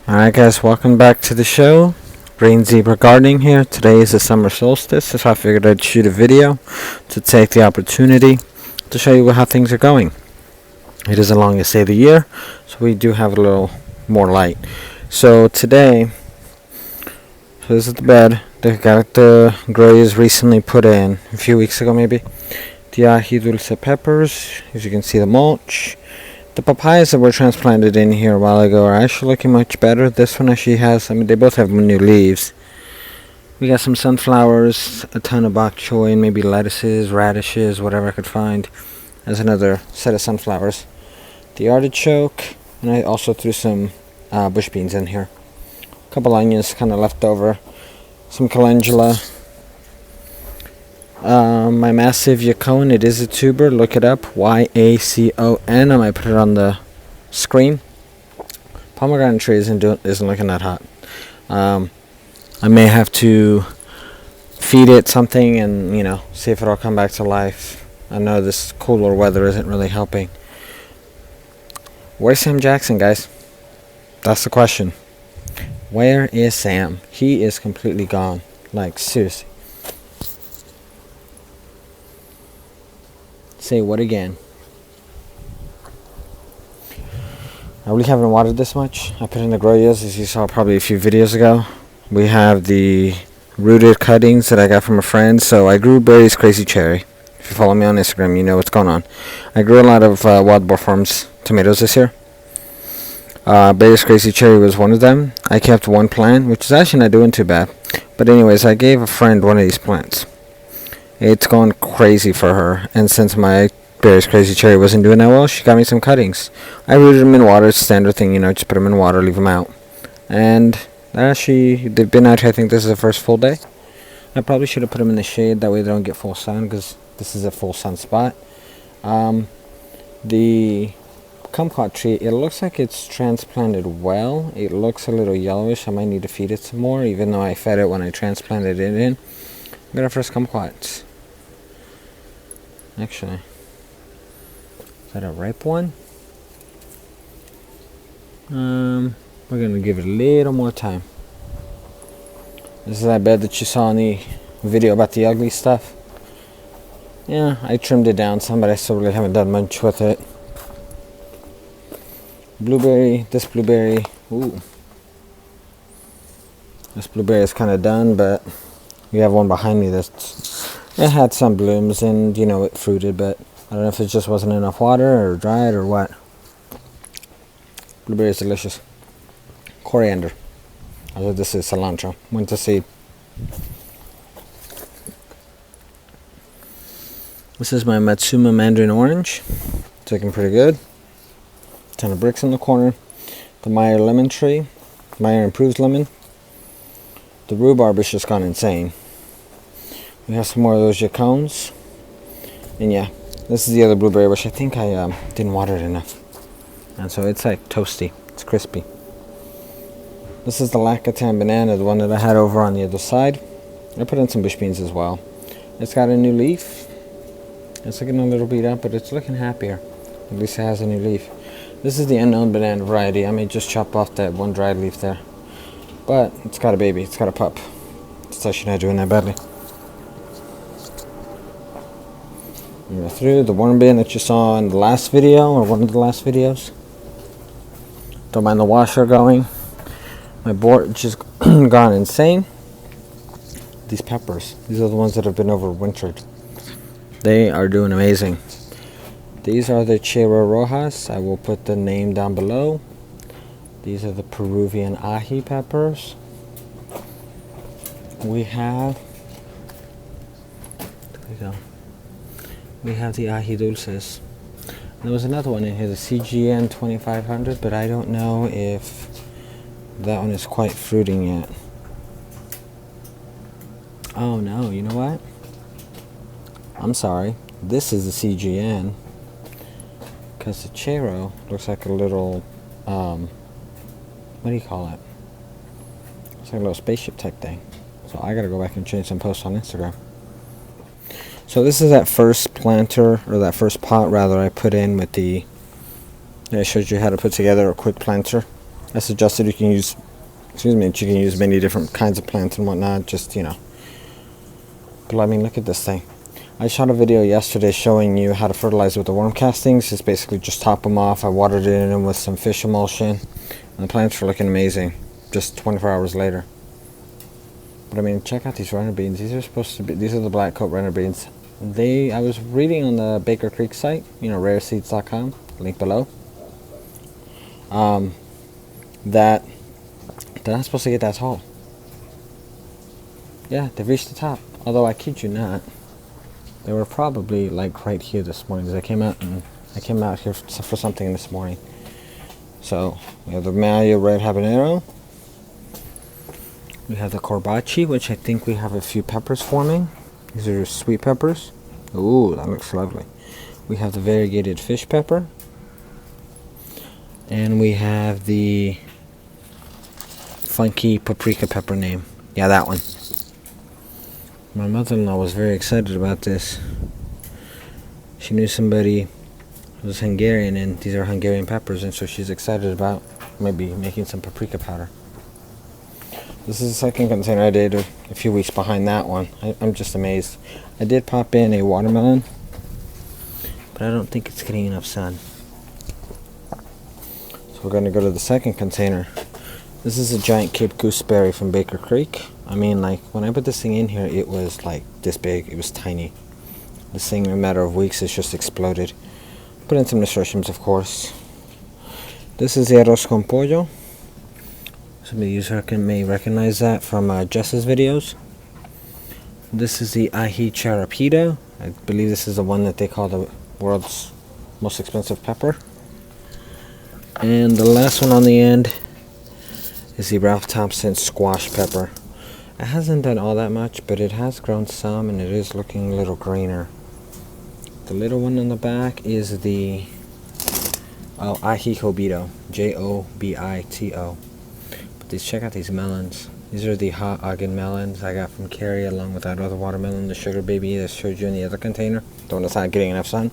Alright guys, welcome back to the show. Green Zebra Gardening here. Today is the summer solstice, so I figured I'd shoot a video to take the opportunity to show you how things are going. It is the longest day of the year, so we do have a little more light. So today, this is the bed. They got the growers recently put in, a few weeks ago maybe. The ají dulce peppers, as you can see the mulch. The papayas that were transplanted in here a while ago are actually looking much better. This one actually has, they both have new leaves. We got some sunflowers, a ton of bok choy, and maybe lettuces, radishes, whatever I could find. There's another set of sunflowers. The artichoke, and I also threw some bush beans in here. A couple onions kind of left over. Some calendula. My massive yacon, it is a tuber. Look it up, Y-A-C-O-N. I might put it on the screen. Pomegranate tree isn't looking that hot. I may have to feed it something and see if it'll come back to life. I know this cooler weather isn't really helping. Where's Sam Jackson, guys? That's the question. Where is Sam? He is completely gone. Like, seriously. Say what again? I really haven't watered this much. I put in the growers, as you saw probably a few videos ago. We have the rooted cuttings that I got from a friend. So I grew Barry's Crazy Cherry. If you follow me on Instagram, you know what's going on. I grew a lot of Wild Boar Farms tomatoes this year. Barry's Crazy Cherry was one of them. I kept one plant, which is actually not doing too bad. But anyways, I gave a friend one of these plants. It's gone crazy for her, and since my Barry's Crazy Cherry wasn't doing that well, she got me some cuttings. I rooted them in water, it's standard thing, just put them in water, leave them out. And they've been out here, I think this is the first full day. I probably should have put them in the shade, that way they don't get full sun, because this is a full sun spot. The kumquat tree, it looks like it's transplanted well. It looks a little yellowish. I might need to feed it some more, even though I fed it when I transplanted it in. We got our first kumquats. Actually, is that a ripe one? We're gonna give it a little more time. This is that bed that you saw in the video about the ugly stuff. Yeah, I trimmed it down some, but I still really haven't done much with it. Blueberry, this blueberry, ooh. This blueberry is kind of done, but we have one behind me it had some blooms and it fruited, but I don't know if it just wasn't enough water or dried or what. Blueberry is delicious. Coriander. Although this is cilantro. Went to seed. This is my Matsuma Mandarin Orange. It's looking pretty good. Ton of bricks in the corner. The Meyer lemon tree. Meyer Improved Lemon. The rhubarb has just gone insane. We have some more of those yacons. And yeah, this is the other blueberry, which I think I didn't water it enough. And so it's like toasty. It's crispy. This is the Lacatan banana, the one that I had over on the other side. I put in some bush beans as well. It's got a new leaf. It's looking a little beat up, but it's looking happier. At least it has a new leaf. This is the unknown banana variety. I may just chop off that one dried leaf there. But it's got a baby. It's got a pup. It's actually not doing that badly. Go through the worm bin that you saw in the last video, or one of the last videos. Don't mind the washer going. My board just gone insane. These peppers, these are the ones that have been overwintered. They are doing amazing. These are the Chero Rojas. I will put the name down below. These are the Peruvian ají peppers. We have the ají dulces. There was another one in here, the CGN 2500, but I don't know if that one is quite fruiting yet. Oh no, you know what? I'm sorry. This is the CGN. Because the Chero looks like a little, what do you call it? It's like a little spaceship type thing. So I gotta go back and change some posts on Instagram. So this is that first planter, or that first pot rather, I put in with the, I showed you how to put together a quick planter. I suggested you can use, excuse me, that you can use many different kinds of plants and whatnot, just, you know. But I mean, look at this thing. I shot a video yesterday showing you how to fertilize with the worm castings. It's basically just top them off. I watered it in with some fish emulsion, and the plants were looking amazing just 24 hours later. But I mean, check out these runner beans. These are supposed to be, these are the black coat runner beans. I was reading on the Baker Creek site, you know, rareseeds.com, link below, that they're not supposed to get that tall. Yeah, they've reached the top. Although I kid you not, they were probably like right here this morning. I came out here for something this morning. So we have the Maya red habanero. We have the corbachi, which I think we have a few peppers forming. These are sweet peppers. Ooh, that looks lovely. We have the variegated fish pepper. And we have the funky paprika pepper name. Yeah, that one. My mother-in-law was very excited about this. She knew somebody who was Hungarian, and these are Hungarian peppers, and so she's excited about maybe making some paprika powder. This is the second container I did, a few weeks behind that one. I'm just amazed. I did pop in a watermelon, but I don't think it's getting enough sun. So we're going to go to the second container. This is a giant Cape gooseberry from Baker Creek. I mean, like, when I put this thing in here, it was like this big. It was tiny. This thing, in a matter of weeks, has just exploded. Put in some nasturtiums, of course. This is the arroz con pollo. Some of you may recognize that from Jess's videos. This is the ají charapito. I believe this is the one that they call the world's most expensive pepper. And the last one on the end is the Ralph Thompson squash pepper. It hasn't done all that much, but it has grown some, and it is looking a little greener. The little one on the back is the ají jobito, Jobito. But check out these melons. These are the hot Ogden melons I got from Carrie, along with that other watermelon, the sugar baby that I showed you in the other container. The one that's not getting enough sun.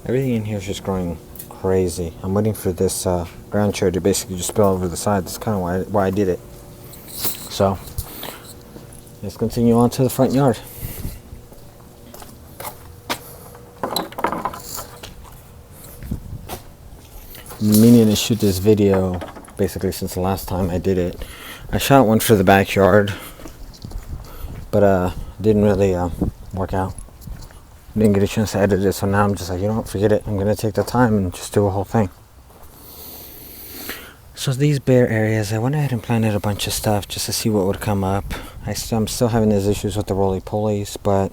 Everything in here is just growing crazy. I'm waiting for this ground cherry to basically just spill over the side. That's kind of why I did it. So let's continue on to the front yard. Meaning to shoot this video basically since the last time I did it. I shot one for the backyard, but didn't really work out. Didn't get a chance to edit it, so now I'm just like, you know what, forget it. I'm gonna take the time and just do a whole thing. So these bare areas, I went ahead and planted a bunch of stuff just to see what would come up. I'm still having these issues with the roly-polies, but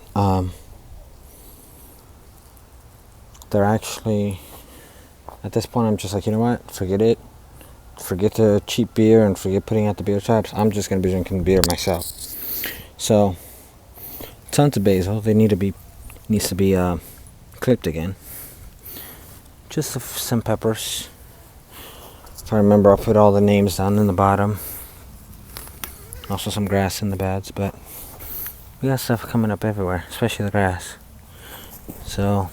they're actually, at this point, I'm just like, you know what, forget it. Forget the cheap beer and forget putting out the beer taps. I'm just going to be drinking beer myself. So, tons of basil. They needs to be clipped again. Just some peppers. If I remember, I'll put all the names down in the bottom. Also some grass in the beds, but we got stuff coming up everywhere, especially the grass. So,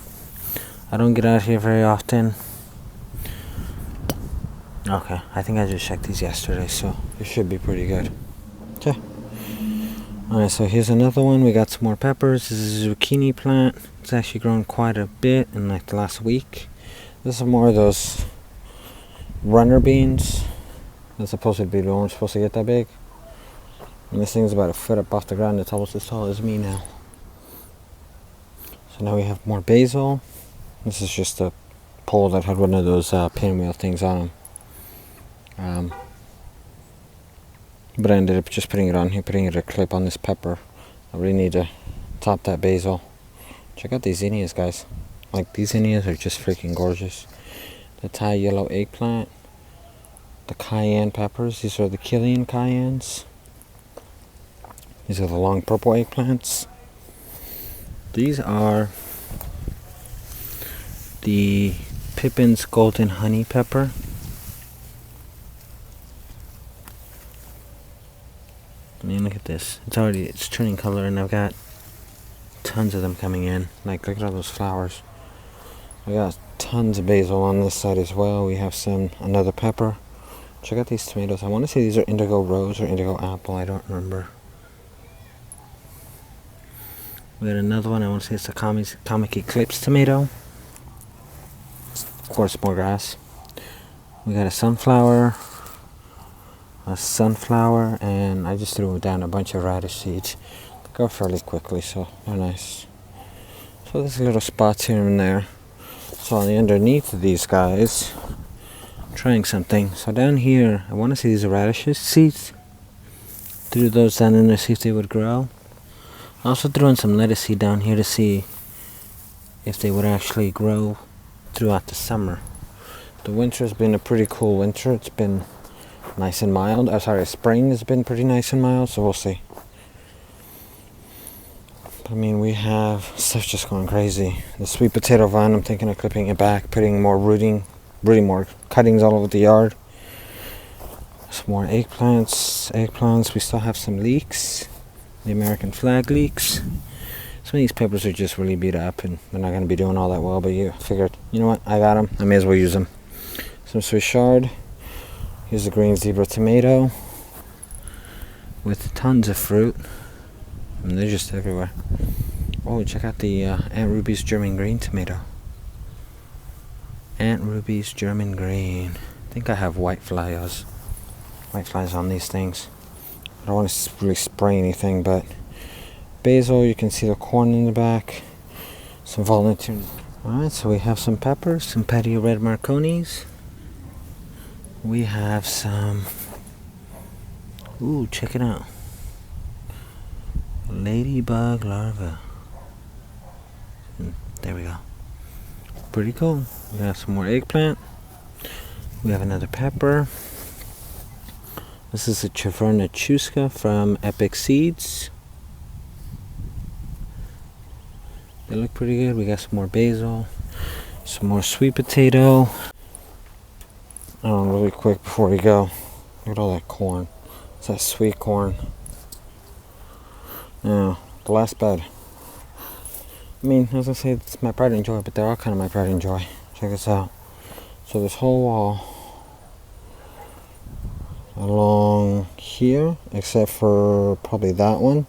I don't get out here very often. Okay, I think I just checked these yesterday, so it should be pretty good. Okay. Alright, so here's another one. We got some more peppers. This is a zucchini plant. It's actually grown quite a bit in like the last week. This is more of those runner beans. That's supposed to be the one supposed to get that big. And this thing's about a foot up off the ground. It's almost as tall as me now. So now we have more basil. This is just a pole that had one of those pinwheel things on them. But I ended up just putting it on here, putting it a clip on this pepper. I really need to top that basil. Check out these zinnias, guys. Like, these zinnias are just freaking gorgeous. The Thai yellow eggplant. The cayenne peppers. These are the Killian cayennes. These are the long purple eggplants. These are the Pippin's golden honey pepper. I mean, look at this. It's turning color, and I've got tons of them coming in. Like, look at all those flowers. We got tons of basil on this side as well. We have another pepper. Check out these tomatoes. I want to say these are indigo rose or indigo apple. I don't remember. We got another one. I want to say it's a Comic Eclipse tomato. Of course, more grass. We got a sunflower, and I just threw down a bunch of radish seeds. They go fairly quickly, so they're nice. So there's little spots here and there. So on the underneath of these guys, I'm trying something. So down here, I want to see these are radishes seeds. Threw those down in there to see if they would grow. I also threw in some lettuce seed down here to see if they would actually grow throughout the summer. The winter has been a pretty cool winter. It's been nice and mild. Spring has been pretty nice and mild, so we'll see. But, I mean, we have stuff just going crazy. The sweet potato vine, I'm thinking of clipping it back, putting more rooting more cuttings all over the yard. Some more eggplants. We still have some leeks. The American flag leeks. Some of these peppers are just really beat up and they're not going to be doing all that well, but you figured, you know what, I got them. I may as well use them. Some Swiss chard. Here's a green zebra tomato with tons of fruit. And they're just everywhere. Oh, check out the Aunt Ruby's German green tomato. Aunt Ruby's German green. I think I have white flies on these things. I don't want to really spray anything, but basil, you can see the corn in the back. Some volunteer. Alright, so we have some peppers, some patio red Marconis. We have some, ooh, check it out. Ladybug larva. There we go. Pretty cool. We got some more eggplant. We have another pepper. This is a Chaverna Chusca from Epic Seeds. They look pretty good. We got some more basil, some more sweet potato. Really quick before we go, look at all that corn. It's that sweet corn. Yeah, the last bed. I mean, I was gonna say it's my pride and joy, but they're all kind of my pride and joy. Check this out. So this whole wall along here, except for probably that one,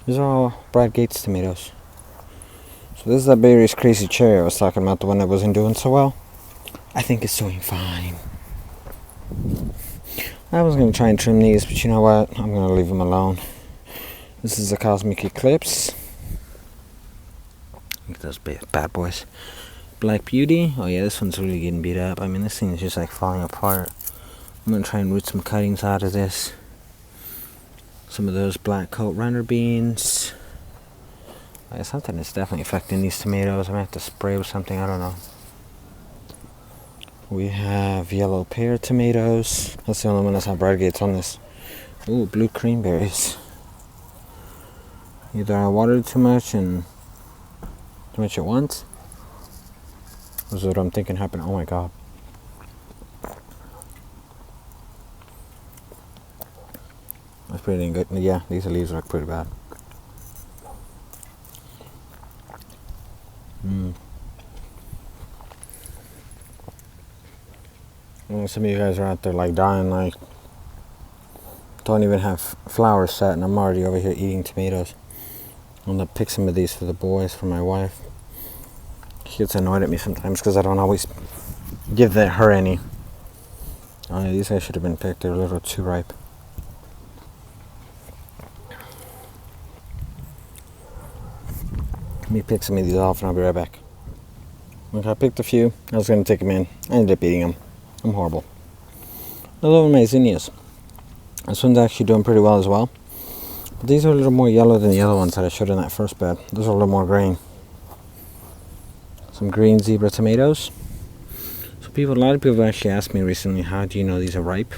these are all Brad Gates tomatoes. So this is that Barry's Crazy Cherry I was talking about, the one that wasn't doing so well. I think it's doing fine. I was going to try and trim these, but you know what? I'm going to leave them alone. This is a Cosmic Eclipse. Look at those bad boys. Black Beauty. Oh yeah, this one's really getting beat up. I mean, this thing is just like falling apart. I'm going to try and root some cuttings out of this. Some of those black coat runner beans. Something is definitely affecting these tomatoes. I'm going to have to spray with something. I don't know. We have yellow pear tomatoes. That's the only one that's not Brad Gates on this. Ooh, blue cranberries. Either I watered too much and too much at once. This is what I'm thinking happened. Oh my god. That's pretty dang good. Yeah, these leaves look pretty bad. Well, some of you guys are out there like dying, like don't even have flowers set, and I'm already over here eating tomatoes. I'm gonna pick some of these for the boys, for my wife. She gets annoyed at me sometimes because I don't always give her any. Oh, yeah, these guys should have been picked. They're a little too ripe. Let me pick some of these off and I'll be right back. Okay, I picked a few. I was going to take them in. I ended up eating them. I'm horrible. Another one of my zinnias. This one's actually doing pretty well as well. But these are a little more yellow than the other ones that I showed in that first bed. Those are a little more green. Some green zebra tomatoes. So a lot of people have actually asked me recently, how do you know these are ripe?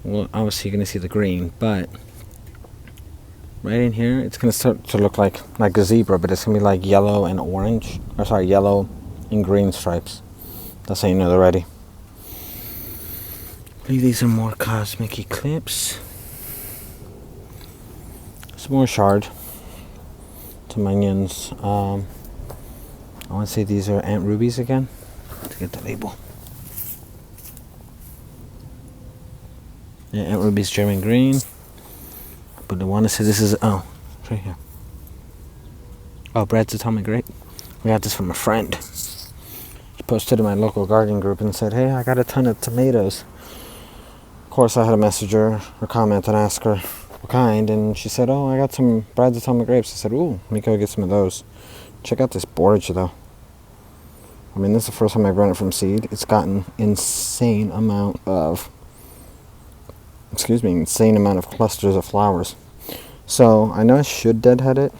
Well, obviously you're going to see the green, but right in here, it's going to start to look like a zebra, but it's going to be like yellow and orange. Or sorry, yellow and green stripes. That's how you know they're ready. I believe these are more Cosmic Eclipse. Some more chard. Some onions. I want to say these are Aunt Ruby's again. To get the label. Yeah, Aunt Ruby's German green. But I want to say this is, oh, it's right here. Oh, Brad's Atomic Grape. We got this from a friend. She posted in my local gardening group and said, hey, I got a ton of tomatoes. Of course, I had to message her or comment and ask her what kind, and she said, oh, I got some Brad's Atomic Grapes. I said, ooh, let me go get some of those. Check out this borage, though. I mean, this is the first time I've grown it from seed. It's gotten insane amount of clusters of flowers. So I know I should deadhead it.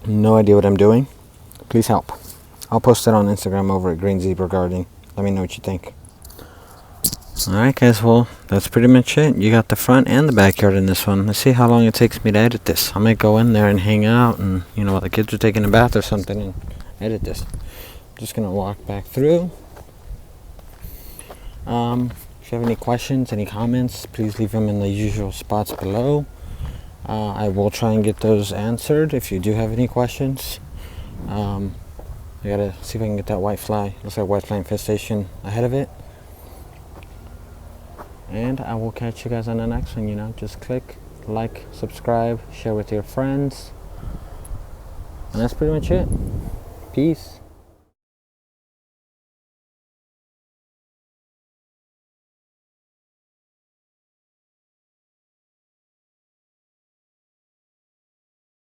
No idea what I'm doing. Please help. I'll post it on Instagram over at Green Zebra Gardening. Let me know what you think. Alright guys, well, that's pretty much it. You got the front and the backyard in this one. Let's see how long it takes me to edit this. I might go in there and hang out and, while the kids are taking a bath or something and edit this. Just going to walk back through. If you have any questions, any comments, please leave them in the usual spots below. I will try and get those answered if you do have any questions. I gotta see if I can get that white fly. Looks like white fly infestation ahead of it. And I will catch you guys on the next one. Just click, like, subscribe, share with your friends. And that's pretty much it. Peace.